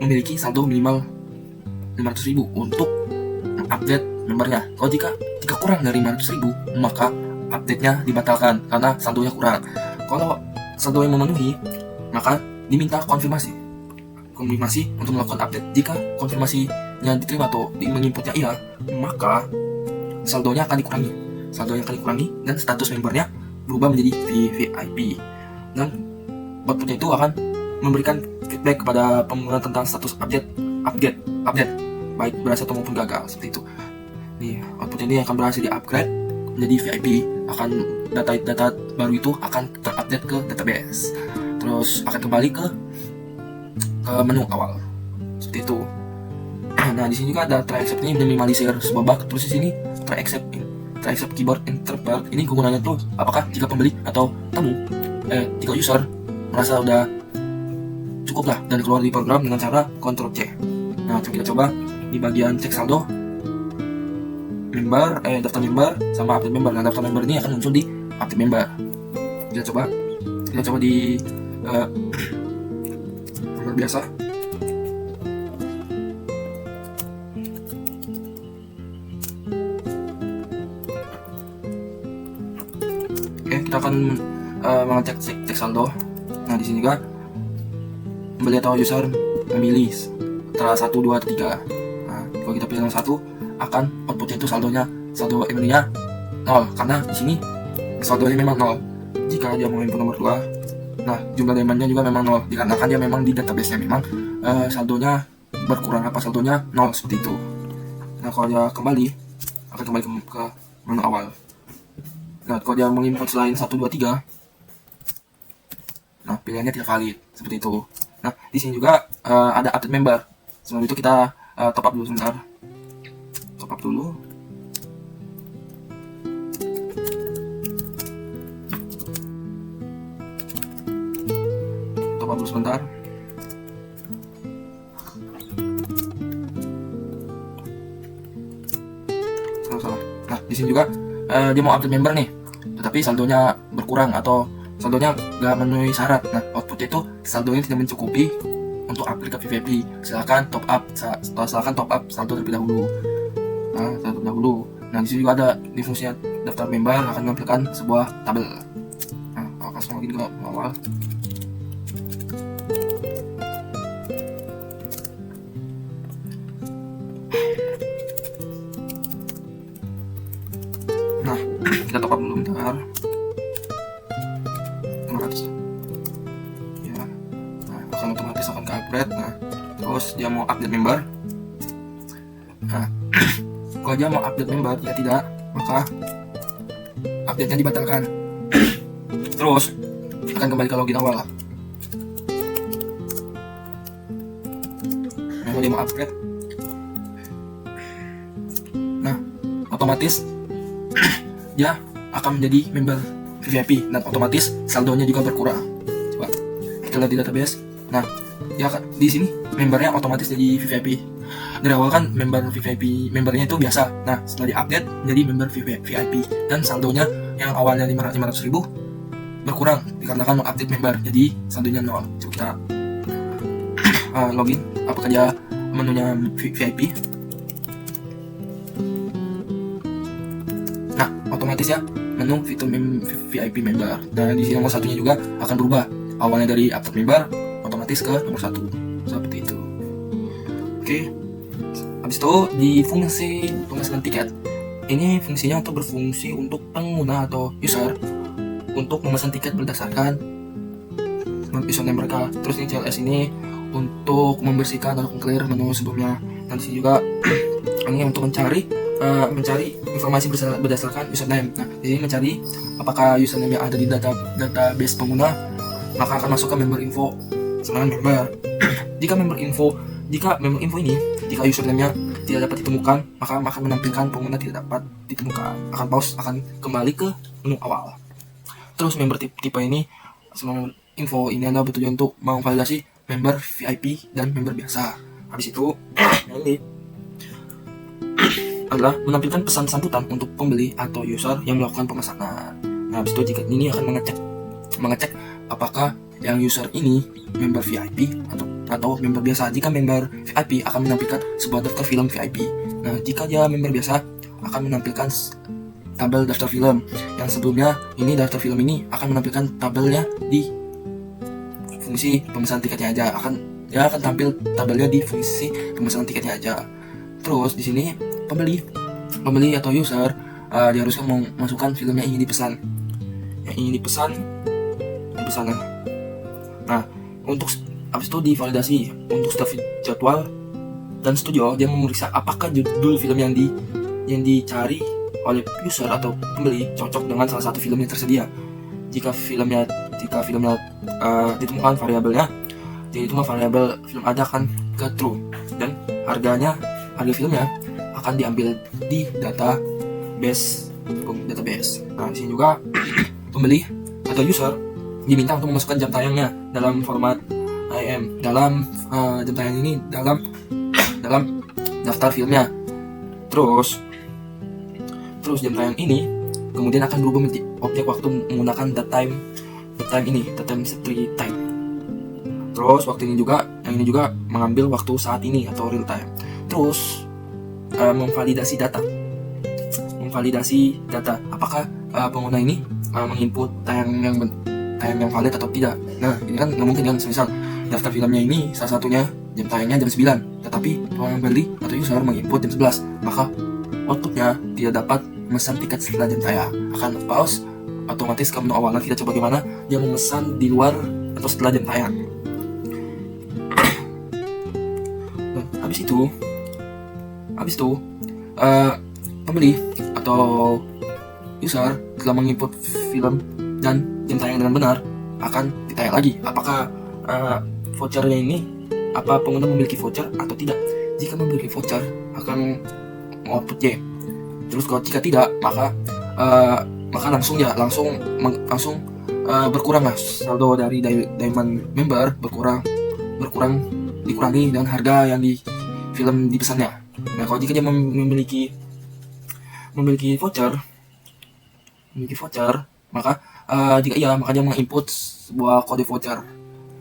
memiliki saldo minimal 500.000 untuk update membernya. Kalau jika kurang dari 500.000, maka update-nya dibatalkan karena saldonya kurang. Kalau saldonya memenuhi, maka diminta konfirmasi untuk melakukan update. Jika konfirmasinya diterima atau menginputnya iya, maka saldonya akan dikurangi dan status membernya berubah menjadi VIP. Dan outputnya itu akan memberikan feedback kepada pengguna tentang status update baik berhasil atau maupun gagal, seperti itu. Nih, output ini akan berhasil di-upgrade menjadi VIP. Akan data baru itu akan terupdate ke database. Terus akan kembali ke menu awal. Seperti itu. Nah, di sini juga ada try except ini minimalisir sebuah bug. Terus di sini try except keyboard interrupt ini kegunaannya tuh apakah jika pembeli atau jika user merasa udah cukup lah dan keluar dari program dengan cara Ctrl C. Nah, kita coba di bagian cek saldo daftar member sama update member. Nah, daftar member ini akan muncul di update member. Kita coba di member biasa. Kita akan mengecek cek saldo. Nah, di sini juga pembeli atau user memilih antara 1, 2, atau 3. Nah, kalau kita pilih nomor 1, akan outputnya itu saldo emailnya 0 karena di sini saldonya memang 0. Jika dia mau input nomor 2, nah jumlah demandnya juga memang 0 dikarenakan dia memang di database-nya memang saldonya berkurang, saldonya 0 seperti itu. Nah, kalau dia akan kembali ke menu awal. Nah, kalau dia menginput selain 1, 2, 3, nah pilihannya tidak valid, seperti itu. Nah, di sini juga ada update member. Sebelum itu kita top up dulu sebentar. Top up dulu. Sebentar. Salah. Nah, di sini juga dia mau update member nih, tetapi saldonya berkurang atau saldonya nggak memenuhi syarat. Nah, outputnya itu saldonya tidak mencukupi untuk upgrade ke VIP. Silakan top up saldo terlebih dahulu. Nah, di sini juga ada di fungsinya daftar member akan menampilkan sebuah tabel. Nah, langsung lagi ke awal. Nah, kita top up dulu bentar. 500. Ya. Nah, akan otomatis akan ke upgrade. Nah, terus dia mau update member. Nah, kalau dia mau update member ya tidak, maka update-nya dibatalkan. Terus akan kembali ke login awal. Nah, kalau dia mau upgrade, nah otomatis dia akan menjadi member VIP dan otomatis saldonya juga berkurang. Coba kita lihat di database. Nah, ya di sini membernya otomatis jadi VIP. Dari awal kan membernya itu biasa. Nah, setelah diupdate menjadi member VIP dan saldonya yang awalnya 500.000 berkurang dikarenakan update member, jadi saldonya 0. Coba kita login. Apakah dia menunya VIP? Nah, otomatis ya menu fitur VIP member. Nah, di sini nomor satunya juga akan berubah. Awalnya dari update member otomatis ke nomor 1 seperti itu. Oke. Habis itu di fungsi pemesanan tiket, ini fungsinya untuk berfungsi untuk pengguna atau user untuk memesan tiket berdasarkan username mereka. Terus ini CLS ini untuk membersihkan atau clear menu sebelumnya. Dan di sini juga ini untuk mencari informasi berdasarkan username. Nah, di sini mencari apakah username yang ada di database pengguna, maka akan masuk ke member info serangan member. Jika member info ini, jika username-nya tidak dapat ditemukan, maka akan menampilkan pengguna tidak dapat ditemukan. Akan kembali ke menu awal. Terus member tipe ini, semua info ini adalah bertujuan untuk memvalidasi member VIP dan member biasa. Habis itu, ini adalah menampilkan pesan sambutan untuk pembeli atau user yang melakukan pemesanan. Nah, habis itu jika ini akan mengecek apakah yang user ini member VIP atau member biasa. Jika member VIP akan menampilkan sebuah daftar film VIP. Nah, jika dia member biasa akan menampilkan tabel daftar film. Yang sebelumnya ini daftar film ini akan menampilkan tabelnya di fungsi pemesanan tiketnya aja. Dia akan tampil tabelnya di fungsi pemesanan tiketnya aja. Terus di sini pembeli atau user diharuskan memasukkan film yang ingin dipesan. Nah, untuk habis itu divalidasi untuk staf jadwal dan studio, dia memeriksa apakah judul film yang dicari oleh user atau pembeli cocok dengan salah satu film yang tersedia. Jika filmnya ditemukan variabelnya, jadi itu variabel film ada akan ke true dan harga filmnya akan diambil di database. Nah, di sini juga pembeli atau user diminta untuk memasukkan jam tayangnya dalam format IM dalam jam tayang ini dalam daftar filmnya. Terus jam tayang ini kemudian akan berubah menjadi objek waktu menggunakan dattime street time. Terus yang ini juga mengambil waktu saat ini atau real time. Terus memvalidasi data apakah pengguna ini menginput tayang yang valid atau tidak. Nah, ini kan nggak mungkin kan, misal daftar filmnya ini salah satunya jam tayangnya jam 9, tetapi pembeli atau user menginput jam 11, maka outputnya tidak dapat memesan tiket setelah jam tayang, akan pause otomatis ke menu awal. Kita coba bagaimana dia memesan di luar atau setelah jam tayang. Nah, habis itu pembeli atau user telah menginput film dan jam tayang dengan benar, akan ditayang lagi apakah vouchernya ini, apa pengguna memiliki voucher atau tidak. Jika memiliki voucher akan output Y. Terus kalau jika tidak, maka langsung berkurang lah saldo dari diamond member, dikurangi dengan harga yang di film dipesannya. Nah, kalau jika dia memiliki voucher, maka dia menginput sebuah kode voucher.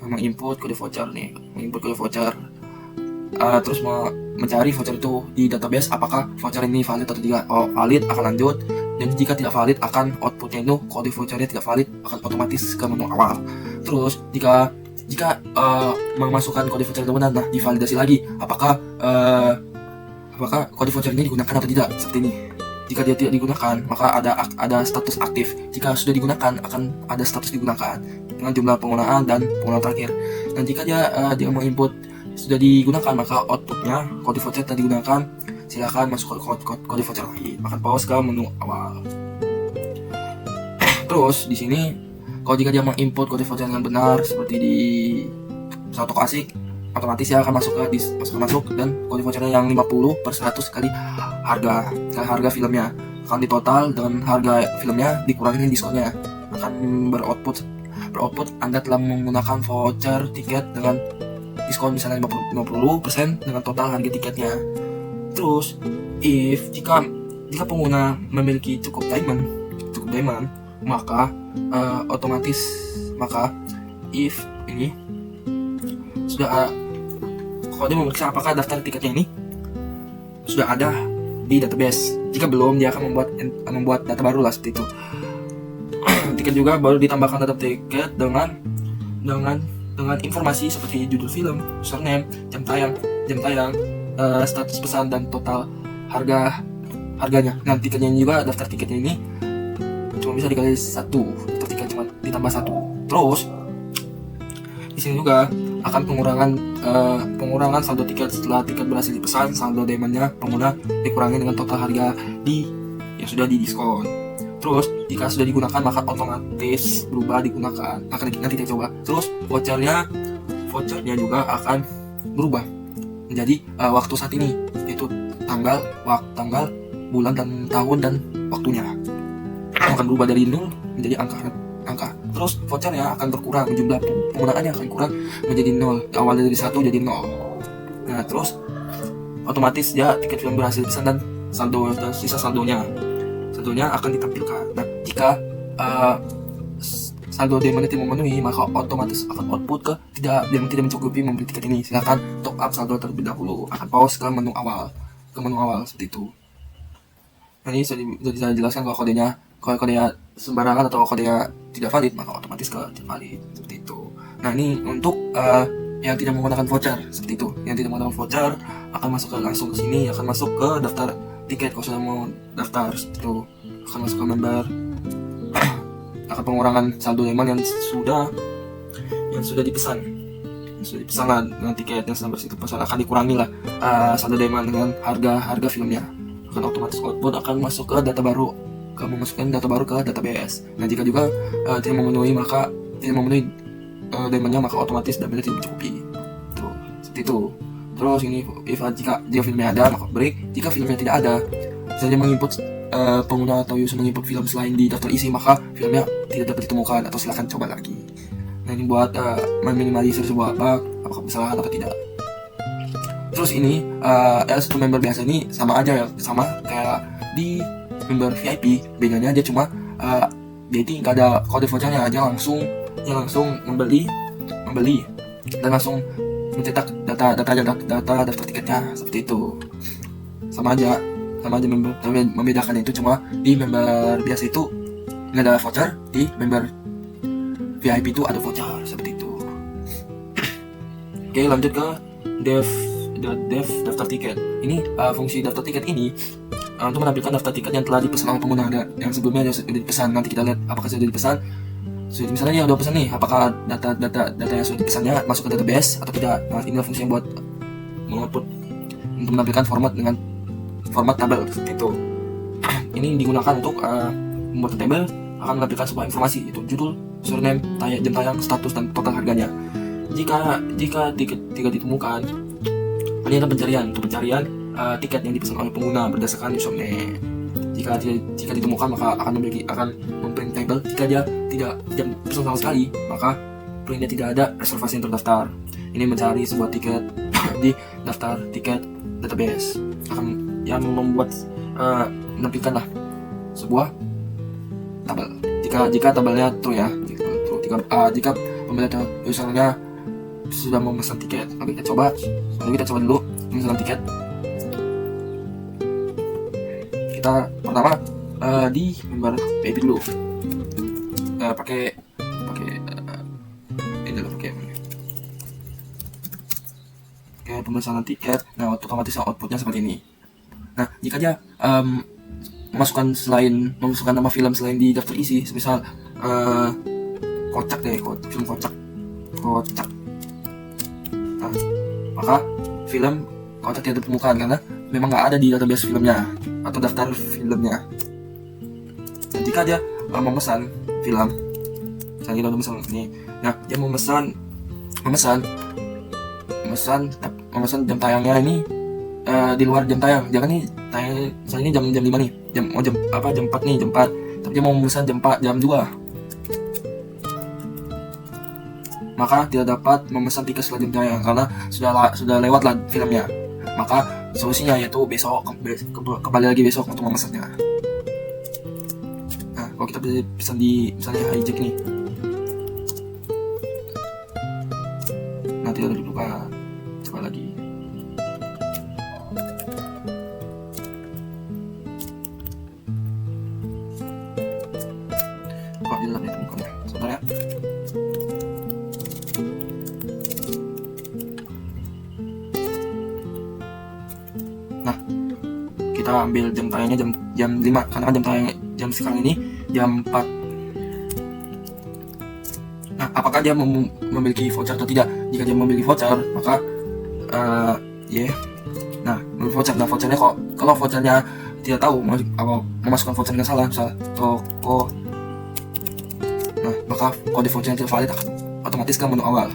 Menginput kode voucher. Terus mencari voucher itu di database apakah voucher ini valid atau tidak. Valid akan lanjut, dan jika tidak valid akan outputnya itu kode vouchernya tidak valid, akan otomatis ke menu awal. Terus jika memasukkan kode voucher itu benar, nah divalidasi lagi apakah kode voucher ini digunakan atau tidak, seperti ini. Jika dia tidak digunakan, maka ada status aktif. Jika sudah digunakan, akan ada status digunakan dengan jumlah penggunaan dan penggunaan terakhir. Dan jika dia menginput sudah digunakan, maka outputnya kode voucher telah digunakan. Silakan masuk ke kode voucher lagi. Akan pause ke menu awal. Terus di sini, kalau jika dia menginput kode voucher dengan benar seperti di pesawat toko asik, otomatis dia akan masuk dan kode vouchernya yang 50/100 kali harga filmnya akan ditotal dengan harga filmnya dikurangi diskonnya, akan beroutput Anda telah menggunakan voucher tiket dengan diskon misalnya 50% dengan total harga tiketnya. Terus jika pengguna memiliki cukup diamond, maka ini sudah kalau dia memeriksa apakah daftar tiketnya ini sudah ada di database. Jika belum, dia akan membuat data baru lah, seperti itu. Tiket juga baru ditambahkan data tiket dengan informasi seperti judul film, username, jam tayang, status pesan dan total harganya. Nah, tiketnya ini juga, daftar tiketnya ini cuma bisa dikali 1, daftar tiket cuma ditambah 1. Terus di sini juga akan pengurangan saldo tiket setelah tiket berhasil dipesan. Saldo diamondnya pengguna dikurangi dengan total harga yang sudah didiskon. Terus jika sudah digunakan maka otomatis berubah digunakan. Nanti kita coba. Terus vouchernya juga akan berubah menjadi waktu saat ini, yaitu tanggal, bulan dan tahun dan waktunya. Akan berubah dari 0 menjadi angka. Terus vouchernya akan berkurang, jumlah penggunaannya akan kurang menjadi 0. Awalnya dari 1 jadi 0. Nah, terus otomatis ya tiket film berhasil pesan dan sisa saldonya akan ditampilkan. Nah, jika saldo diamond tidak memenuhi, maka otomatis akan output ke tidak mencukupi membeli tiket ini. Silakan top up saldo terlebih dahulu. Akan pause ke menu awal seperti itu. Nah, ini sudah saya jelaskan kalau kodenya sembarangan atau kodenya tidak valid, maka otomatis ke tidak valid seperti itu. Nah, ini untuk yang tidak menggunakan voucher seperti itu. Yang tidak menggunakan voucher akan langsung ke sini, akan masuk ke daftar tiket. Kalau sudah mau daftar seperti itu, akan masuk ke member. Akan pengurangan saldo diamond yang sudah dipesan lah dengan tiket yang sudah bersitu pesan, akan dikurangi lah saldo diamond dengan harga filmnya. Akan otomatis output akan masuk ke data baru, memasukkan data baru ke database. Nah, jika juga tidak memenuhi diamondnya, maka otomatis diamondnya tidak mencukupi. Tuh, seperti itu. Terus ini jika filmnya ada maka break. Jika filmnya tidak ada, misalnya menginput pengguna atau user menginput film selain di daftar isi, maka filmnya tidak dapat ditemukan atau silakan coba lagi. Nah, ini buat meminimalisir sebuah bug, apakah kesalahan atau tidak. Terus ini L1 member biasa ini sama kayak di member VIP. Bedanya aja cuma jadi nggak ada kode vouchernya, aja langsung membeli dan langsung mencetak data daftar tiketnya seperti itu. Sama aja member. Tapi membedakan itu cuma di member biasa itu nggak ada voucher, di member VIP itu ada voucher seperti itu. Oke, lanjut ke dev daftar tiket. Ini fungsi daftar tiket ini untuk menampilkan daftar tiket yang telah dipesan oleh pengguna. Yang sebelumnya sudah dipesan. Nanti kita lihat apakah sudah dipesan. Misalnya dia udah pesan nih, apakah data yang sudah dipesannya masuk ke database atau tidak. Nah, inilah fungsi yang buat mengoutput untuk menampilkan format dengan format tabel seperti itu. Ini digunakan untuk membuat tabel akan menampilkan sebuah informasi, yaitu judul, surname, jam tayang, status, dan total harganya. Jika tiket ditemukan, ini adalah pencarian tiket yang dipesan oleh pengguna berdasarkan username. Jika ditemukan maka akan memprint table. Jika dia tidak pesan sama sekali, maka printnya tidak ada reservasi yang terdaftar. Ini mencari sebuah tiket di daftar tiket database, akan yang membuat menampilkanlah sebuah tabel. Jika tabelnya true ya, jika pembeli atau usernya sudah memesan tiket. Oke, kita coba dulu memesan tiket. Kita pertama di member VIP dulu, pakai pemesanan tiket. Nah, otomatis outputnya seperti ini. Nah, jika dia memasukkan nama film selain di daftar isi, misal film kocak. Nah, maka film kocak tidak ditemukan karena memang nggak ada di database filmnya atau daftar filmnya. Dan jika dia memesan film, misalnya kita udah memesan ini, nah dia memesan jam tayangnya ini di luar jam tayang. Jangan nih tayangnya misalnya ini jam 5 nih, jam 4 nih, jam 4, tapi dia mau memesan jam 2, maka tidak dapat memesan tiket setelah jam tayang karena sudah lewat lah filmnya. Maka solusinya yaitu besok kembali lagi besok untuk memesannya. Nah, kalau kita pesan di misalnya hijack nih, nanti ada dibuka, coba lagi. Kok di dalam itu bukannya? Sebentar ya. kita ambil jam tayangnya jam 5, karena kan jam sekarang ini jam 4. Nah, apakah dia memiliki voucher atau tidak? Jika dia memiliki voucher, maka nah, vouchernya kalau vouchernya tidak tahu memasukkan vouchernya salah, misal toko, nah maka kode voucher tidak valid akan otomatis ke menu awal.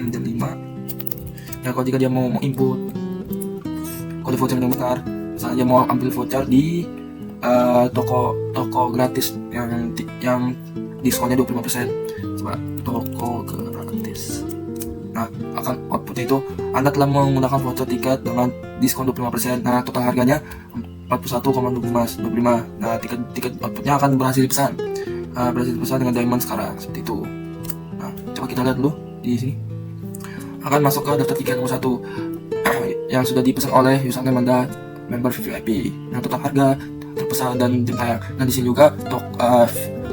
Jam 5. Ya, kalau jika dia mau input kode voucher yang benar, misalnya dia mau ambil voucher di toko gratis yang diskonnya 25%, coba toko gratis. Nah, akan outputnya itu Anda telah menggunakan voucher tiket dengan diskon 25%. Nah, total harganya 41,25. Nah, tiket outputnya akan berhasil dipesan. Dengan diamond sekarang seperti itu. Nah, coba kita lihat dulu di sini. Akan masuk ke daftar tiket nomor 1 yang sudah dipesan oleh username Anda member VIP. Nah, total harga, terpesan, dan jam tayang. Nah, di sini juga untuk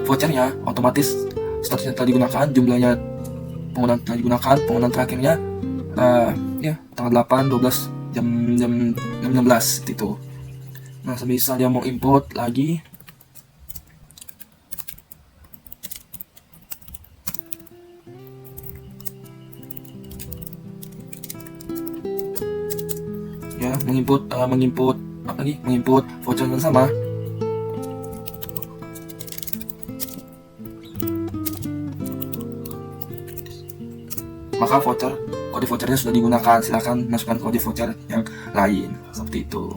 vouchernya otomatis statusnya telah digunakan, jumlahnya penggunaan telah digunakan, penggunaan terakhirnya tanggal 8/12 jam 16 seperti itu. Nah, semisal dia mau import lagi, ya menginput voucher yang sama. Maka kode vouchernya sudah digunakan, silakan masukkan kode voucher yang lain seperti itu.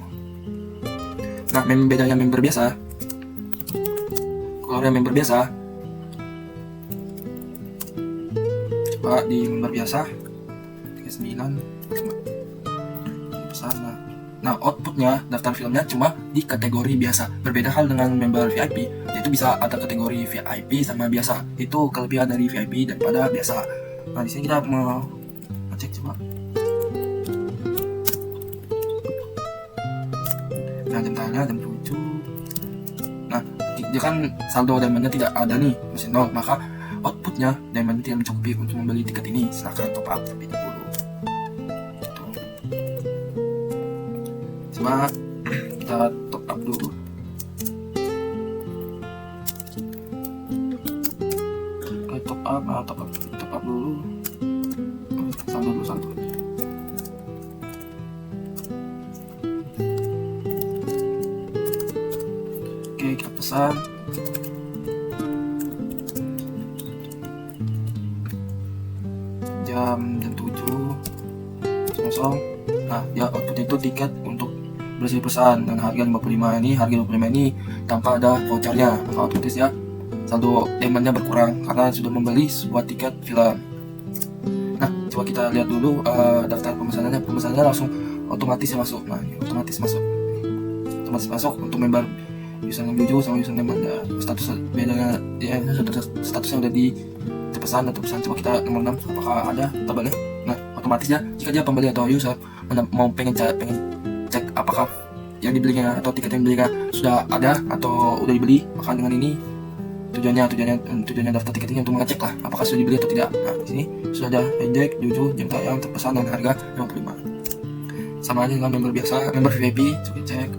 Nah, bedanya member biasa, kalau yang member biasa, coba di member biasa 39 sana. Nah, outputnya daftar filmnya cuma di kategori biasa. Berbeda hal dengan member VIP, yaitu bisa ada kategori VIP sama biasa. Itu kelebihan dari VIP daripada biasa. Nah, di sini kita mau ngecek coba. Nah, jam tayangnya jam 7. Nah, dia kan saldo diamondnya tidak ada nih, masih 0, maka outputnya diamond tidak mencukupi untuk membeli tiket ini. Silahkan top up terlebih dahulu. Coba kita top up dulu. Oke, top up dulu. Saldo. Oke, kita pesan. Jam 7.00. Nah, ya output itu tiket untuk berhasil pesan dan harga 55 ini, tanpa ada vouchernya, maka otomatis ya saldo diamondnya berkurang karena sudah membeli sebuah tiket film. Nah, coba kita lihat dulu daftar pemesanannya langsung otomatis masuk. Nah, ini otomatis masuk untuk member username Jojo sama username Anda. Status bedanya ya, statusnya udah terpesan. Coba kita nomor 6, apakah ada tabelnya. Nah, otomatis ya, jika dia pembeli atau user mau pengen cek apakah yang dibelinya atau tiket yang dibelinya sudah ada atau udah dibeli, maka dengan ini tujuannya daftar tiket ini untuk mengecek lah apakah sudah dibeli atau tidak. Nah, di sini sudah ada indeks, Jojo, jam tayang, terpesan, dan harga 55. Sama aja dengan member biasa, member VIP. Coba cek.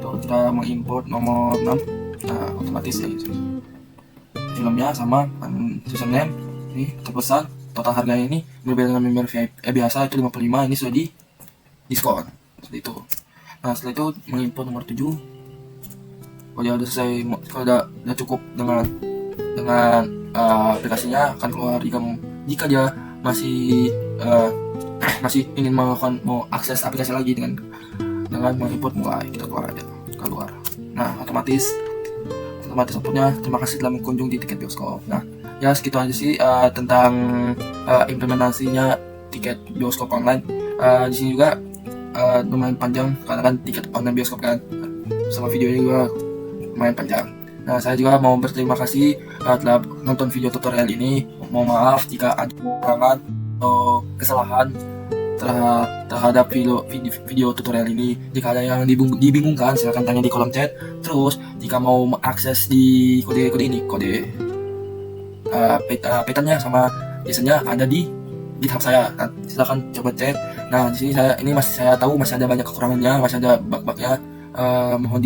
Tuh, kita mengimport nomor 6. Nah, otomatis ya gitu. Filmnya sama, username ini terpesan. Total harganya ini berbeda dengan member VIP biasa itu 55, ini sudah di diskon seperti itu. Nah, setelah itu mengimport nomor 7. Kalau dia udah selesai, kalau udah cukup dengan aplikasinya akan keluar. Jika dia masih ingin mau akses aplikasi lagi dengan mengimport mulai, kita keluar. Nah, otomatis outputnya terima kasih telah mengunjungi tiket bioskop. Nah, ya segitu aja sih tentang implementasinya tiket bioskop online. Di sini juga lumayan panjang karena kan tiket online bioskop kan, sama videonya juga lumayan panjang. Nah, saya juga mau berterima kasih telah nonton video tutorial ini. Mohon maaf jika ada kekurangan atau kesalahan terhadap video tutorial ini. Jika ada yang dibingungkan, silahkan tanya di kolom chat. Terus jika mau mengakses di kode Pythonnya sama JSON-nya ada di GitHub saya. Nah, silakan coba cek. Nah, di sini saya tahu masih ada banyak kekurangannya, masih ada bug-bugnya. Mohon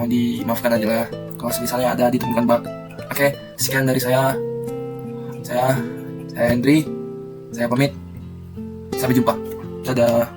dimaafkan aja lah kalau misalnya ada ditemukan bug. Oke, sekian dari saya. Saya Henry. Saya pamit. Sampai jumpa. Dadah.